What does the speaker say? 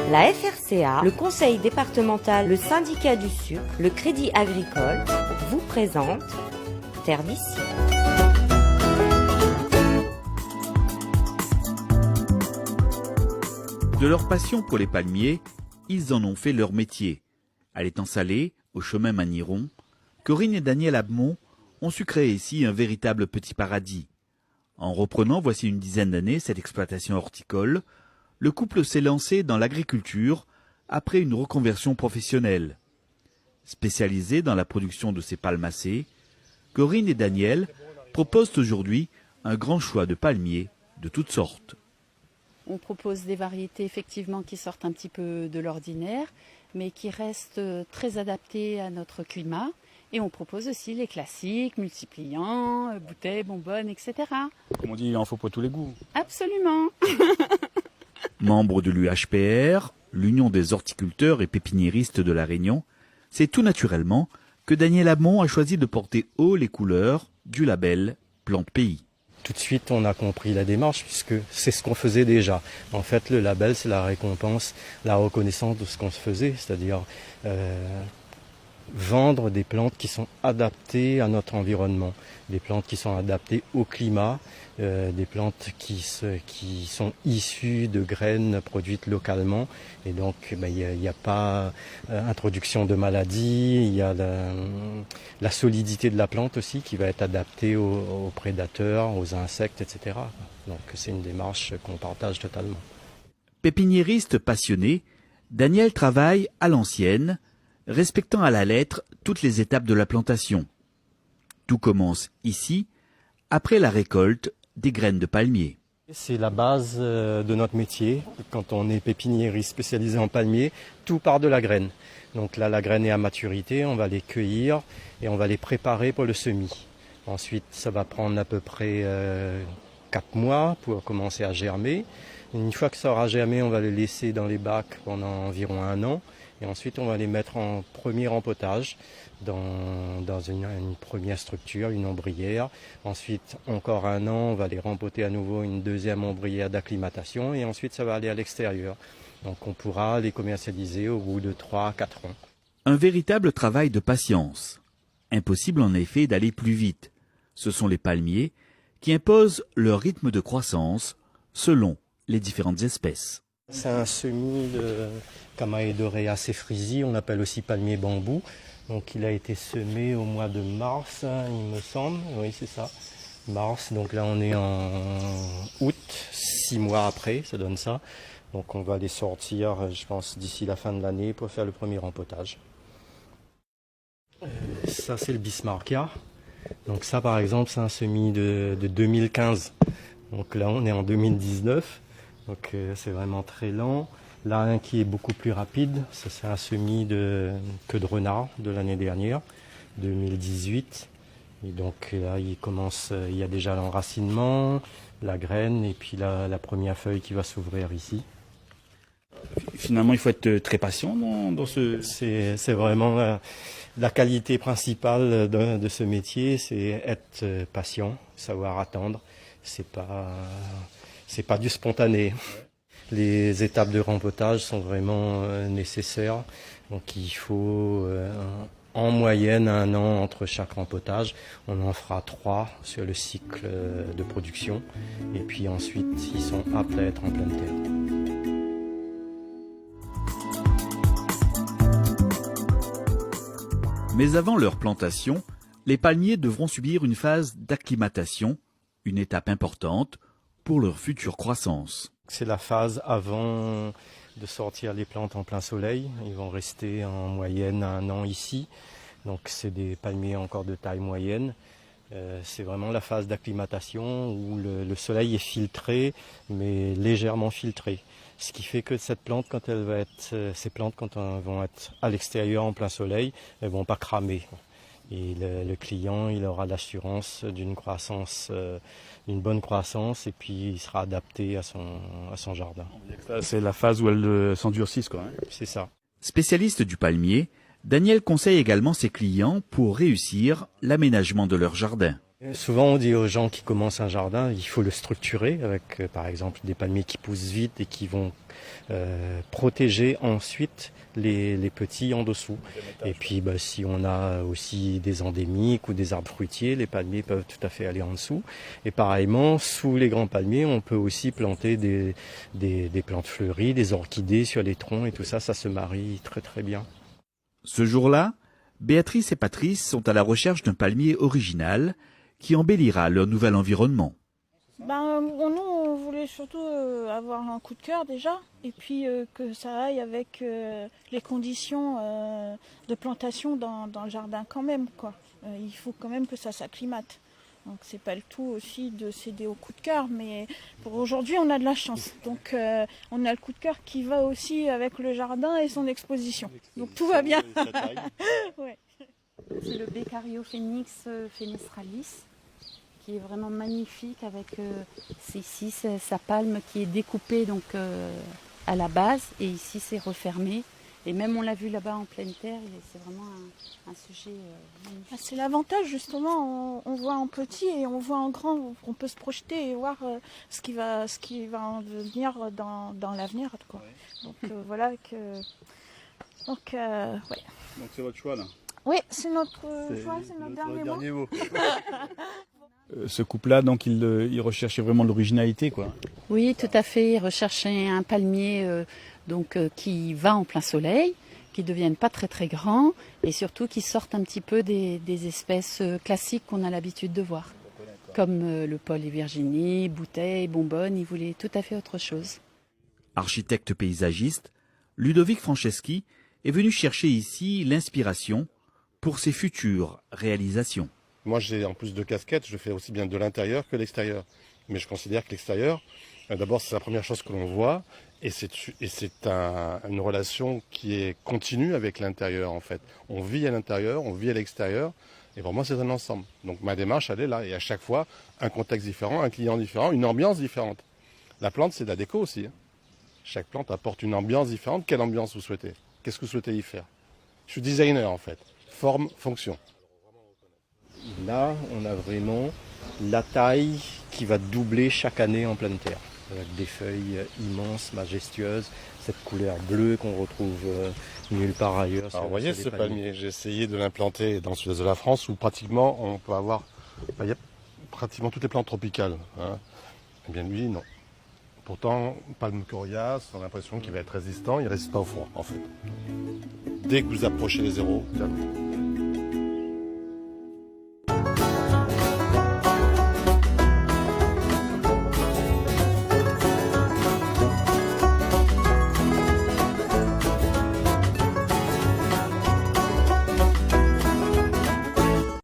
La FRCA, le Conseil départemental, le syndicat du sucre, le Crédit agricole vous présentent Terre d'ici. De leur passion pour les palmiers, ils en ont fait leur métier. À l'étang salé, au chemin Magniron, Corinne et Daniel Abmont ont su créer ici un véritable petit paradis. En reprenant voici une dizaine d'années cette exploitation horticole, le couple s'est lancé dans l'agriculture après une reconversion professionnelle. Spécialisés dans la production de ces palmacées, Corinne et Daniel proposent aujourd'hui un grand choix de palmiers de toutes sortes. On propose des variétés effectivement qui sortent un petit peu de l'ordinaire, mais qui restent très adaptées à notre climat. Et on propose aussi les classiques, multipliants, bouteilles, bonbonnes, etc. Comme on dit, il en faut pour tous les goûts. Absolument. Membre de l'UHPR, l'Union des horticulteurs et pépiniéristes de La Réunion, c'est tout naturellement que Daniel Abmont a choisi de porter haut les couleurs du label Plante Pays. Tout de suite, on a compris la démarche puisque c'est ce qu'on faisait déjà. En fait, le label, c'est la récompense, la reconnaissance de ce qu'on se faisait, c'est-à-dire vendre des plantes qui sont adaptées à notre environnement, des plantes qui sont adaptées au climat, des plantes qui sont issues de graines produites localement. Et donc, il n'y a pas introduction de maladies, il y a la solidité de la plante aussi qui va être adaptée aux prédateurs, aux insectes, etc. Donc c'est une démarche qu'on partage totalement. Pépiniériste passionné, Daniel travaille à l'ancienne, respectant à la lettre toutes les étapes de la plantation. Tout commence ici, après la récolte des graines de palmier. C'est la base de notre métier. Quand on est pépiniériste spécialisé en palmier, tout part de la graine. Donc là, la graine est à maturité, on va les cueillir et on va les préparer pour le semis. Ensuite, ça va prendre à peu près 4 mois pour commencer à germer. Une fois que ça aura germé, on va les laisser dans les bacs pendant environ 1 an. Et ensuite, on va les mettre en premier rempotage dans une première structure, une ombrière. Ensuite, encore 1 an, on va les rempoter à nouveau une deuxième ombrière d'acclimatation. Et ensuite, ça va aller à l'extérieur. Donc, on pourra les commercialiser au bout de 3 à 4 ans. Un véritable travail de patience. Impossible en effet d'aller plus vite. Ce sont les palmiers qui imposent leur rythme de croissance selon les différentes espèces. C'est un semis de Chamaedorea cephrysi, on l'appelle aussi palmier bambou. Donc il a été semé au mois de mars, il me semble. Oui, c'est ça. Mars, donc là on est en août, 6 mois après, ça donne ça. Donc on va les sortir, je pense, d'ici la fin de l'année pour faire le premier rempotage. Ça c'est le Bismarckia. Donc ça par exemple c'est un semis de 2015. Donc là on est en 2019. Donc c'est vraiment très lent. Là, un qui est beaucoup plus rapide, ça c'est un semis de queue de renard de l'année dernière, 2018. Et donc là, il y a déjà l'enracinement, la graine et puis la première feuille qui va s'ouvrir ici. Finalement, il faut être très patient dans ce... C'est vraiment la qualité principale de ce métier, c'est être patient, savoir attendre. C'est pas du spontané. Les étapes de rempotage sont vraiment nécessaires. Donc il faut en moyenne 1 an entre chaque rempotage. On en fera 3 sur le cycle de production. Et puis ensuite, ils sont aptes à être en pleine terre. Mais avant leur plantation, les palmiers devront subir une phase d'acclimatation, une étape importante pour leur future croissance. C'est la phase avant de sortir les plantes en plein soleil. Ils vont rester en moyenne 1 an ici. Donc c'est des palmiers encore de taille moyenne. C'est vraiment la phase d'acclimatation où le soleil est filtré, mais légèrement filtré. Ce qui fait que cette plante, quand elles vont être à l'extérieur en plein soleil, elles vont pas cramer. Et le client, il aura l'assurance d'une croissance, une bonne croissance, et puis il sera adapté à son jardin. C'est la phase où elles s'endurcissent, quoi. C'est ça. Spécialiste du palmier, Daniel conseille également ses clients pour réussir l'aménagement de leur jardin. Souvent, on dit aux gens qui commencent un jardin, il faut le structurer avec, par exemple, des palmiers qui poussent vite et qui vont protéger ensuite les petits en dessous. Et puis, si on a aussi des endémiques ou des arbres fruitiers, les palmiers peuvent tout à fait aller en dessous. Et pareillement, sous les grands palmiers, on peut aussi planter des plantes fleuries, des orchidées sur les troncs et tout ça, ça se marie très très bien. Ce jour-là, Béatrice et Patrice sont à la recherche d'un palmier original qui embellira leur nouvel environnement. Nous, on voulait surtout avoir un coup de cœur déjà, et puis que ça aille avec les conditions de plantation dans le jardin quand même, quoi. Il faut quand même que ça s'acclimate. Donc c'est pas le tout aussi de céder au coup de cœur, mais pour aujourd'hui on a de la chance. Donc on a le coup de cœur qui va aussi avec le jardin et son exposition. Donc tout va bien. Ouais. C'est le Beccario Phoenix fenestralis, qui est vraiment magnifique avec ici sa palme qui est découpée donc à la base, et ici c'est refermé. Et même on l'a vu là-bas en pleine terre, c'est vraiment un sujet magnifique. C'est l'avantage justement, on voit en petit et on voit en grand, on peut se projeter et voir ce qui va en devenir dans l'avenir, quoi. Donc voilà que... Donc ouais. Donc c'est votre choix là. Oui, c'est notre choix, c'est notre dernier mot. Ce couple-là, donc il recherchait vraiment l'originalité, quoi. Oui, tout à fait. Il recherchait un palmier qui va en plein soleil, qui ne devienne pas très très grand, et surtout qui sorte un petit peu des espèces classiques qu'on a l'habitude de voir. Comme le Paul et Virginie, Bouteille, Bonbonne, il voulait tout à fait autre chose. Architecte paysagiste, Ludovic Franceschi est venu chercher ici l'inspiration pour ses futures réalisations. Moi, j'ai en plus de casquettes, je fais aussi bien de l'intérieur que l'extérieur. Mais je considère que l'extérieur, d'abord, c'est la première chose que l'on voit, et c'est une relation qui est continue avec l'intérieur, en fait. On vit à l'intérieur, on vit à l'extérieur, et pour moi, c'est un ensemble. Donc ma démarche, elle est là, et à chaque fois, un contexte différent, un client différent, une ambiance différente. La plante, c'est de la déco aussi. Chaque plante apporte une ambiance différente. Quelle ambiance vous souhaitez? Qu'est-ce que vous souhaitez y faire? Je suis designer, en fait. Forme, fonction. Là, on a vraiment la taille qui va doubler chaque année en pleine terre, avec des feuilles immenses, majestueuses, cette couleur bleue qu'on retrouve nulle part ailleurs. Alors, vous voyez ce palmier, j'ai essayé de l'implanter dans le sud-est de la France où pratiquement on peut avoir, il y a pratiquement toutes les plantes tropicales. Eh bien lui, non. Pourtant, palme coriace, on a l'impression qu'il va être résistant, il ne résiste pas au froid en fait. Dès que vous approchez les zéros, terminé.